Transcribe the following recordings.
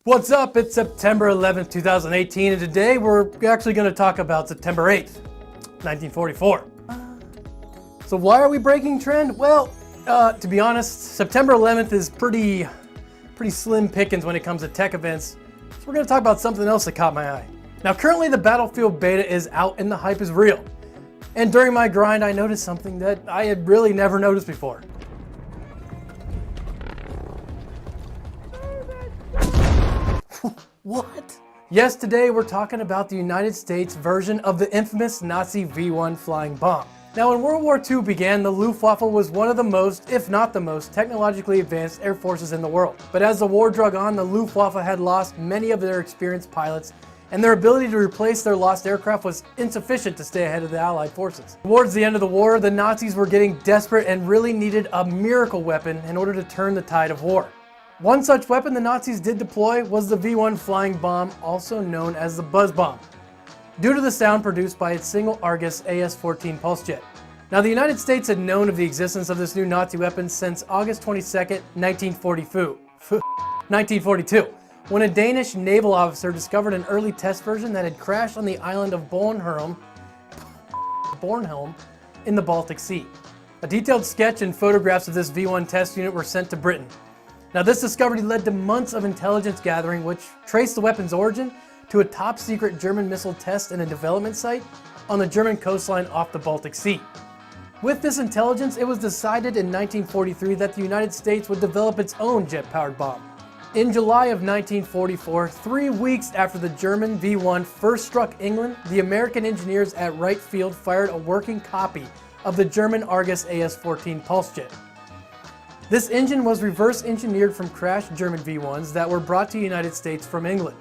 What's up? It's September 11th, 2018, and today we're actually going to talk about September 8th, 1944. So why are we breaking trend? Well, to be honest, September 11th is pretty slim pickings when it comes to tech events. So we're going to talk about something else that caught my eye. Now, currently the Battlefield beta is out and the hype is real. And during my grind, I noticed something that I had really never noticed before. What? Yes, today we're talking about the United States version of the infamous Nazi V-1 flying bomb. Now, when World War II began, the Luftwaffe was one of the most, if not the most, technologically advanced air forces in the world. But as the war drug on, the Luftwaffe had lost many of their experienced pilots, and their ability to replace their lost aircraft was insufficient to stay ahead of the Allied forces. Towards the end of the war, the Nazis were getting desperate and really needed a miracle weapon in order to turn the tide of war. One such weapon the Nazis did deploy was the V-1 flying bomb, also known as the buzz bomb, due to the sound produced by its single Argus AS-14 pulse jet. Now, the United States had known of the existence of this new Nazi weapon since August 22nd, 1942, when a Danish naval officer discovered an early test version that had crashed on the island of Bornholm in the Baltic Sea. A detailed sketch and photographs of this V-1 test unit were sent to Britain. Now, this discovery led to months of intelligence gathering, which traced the weapon's origin to a top-secret German missile test and a development site on the German coastline off the Baltic Sea. With this intelligence, it was decided in 1943 that the United States would develop its own jet-powered bomb. In July of 1944, 3 weeks after the German V-1 first struck England, the American engineers at Wright Field fired a working copy of the German Argus AS-14 pulse jet. This engine was reverse engineered from crashed German V-1s that were brought to the United States from England.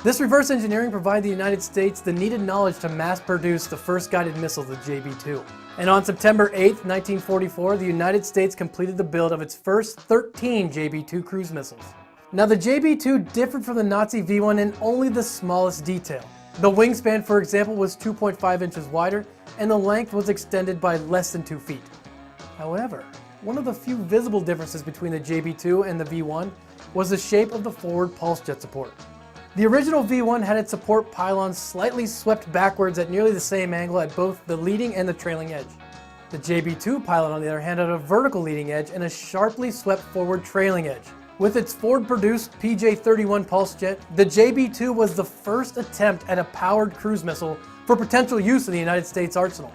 This reverse engineering provided the United States the needed knowledge to mass produce the first guided missile, the JB-2. And on September 8th, 1944, the United States completed the build of its first 13 JB-2 cruise missiles. Now, the JB-2 differed from the Nazi V-1 in only the smallest detail. The wingspan, for example, was 2.5 inches wider, and the length was extended by less than 2 feet. However, one of the few visible differences between the JB-2 and the V-1 was the shape of the forward pulse jet support. The original V-1 had its support pylons slightly swept backwards at nearly the same angle at both the leading and the trailing edge. The JB-2 pylon, on the other hand, had a vertical leading edge and a sharply swept forward trailing edge. With its Ford-produced PJ-31 pulse jet, the JB-2 was the first attempt at a powered cruise missile for potential use in the United States arsenal.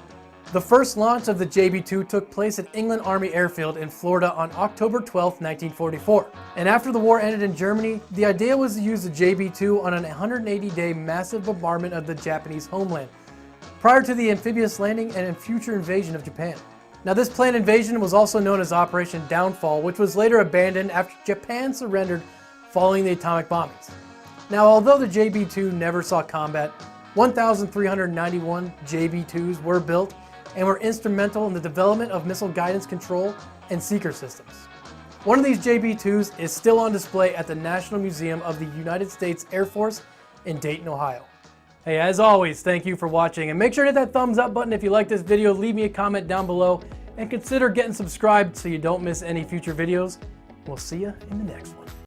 The first launch of the JB-2 took place at England Army Airfield in Florida on October 12, 1944. And after the war ended in Germany, the idea was to use the JB-2 on an 180-day massive bombardment of the Japanese homeland, prior to the amphibious landing and future invasion of Japan. Now, this planned invasion was also known as Operation Downfall, which was later abandoned after Japan surrendered following the atomic bombings. Now, although the JB-2 never saw combat, 1,391 JB-2s were built and were instrumental in the development of missile guidance control and seeker systems. One of these JB-2s is still on display at the National Museum of the United States Air Force in Dayton, Ohio. Hey, as always, thank you for watching, and make sure to hit that thumbs up button if you like this video, leave me a comment down below, and consider getting subscribed so you don't miss any future videos. We'll see you in the next one.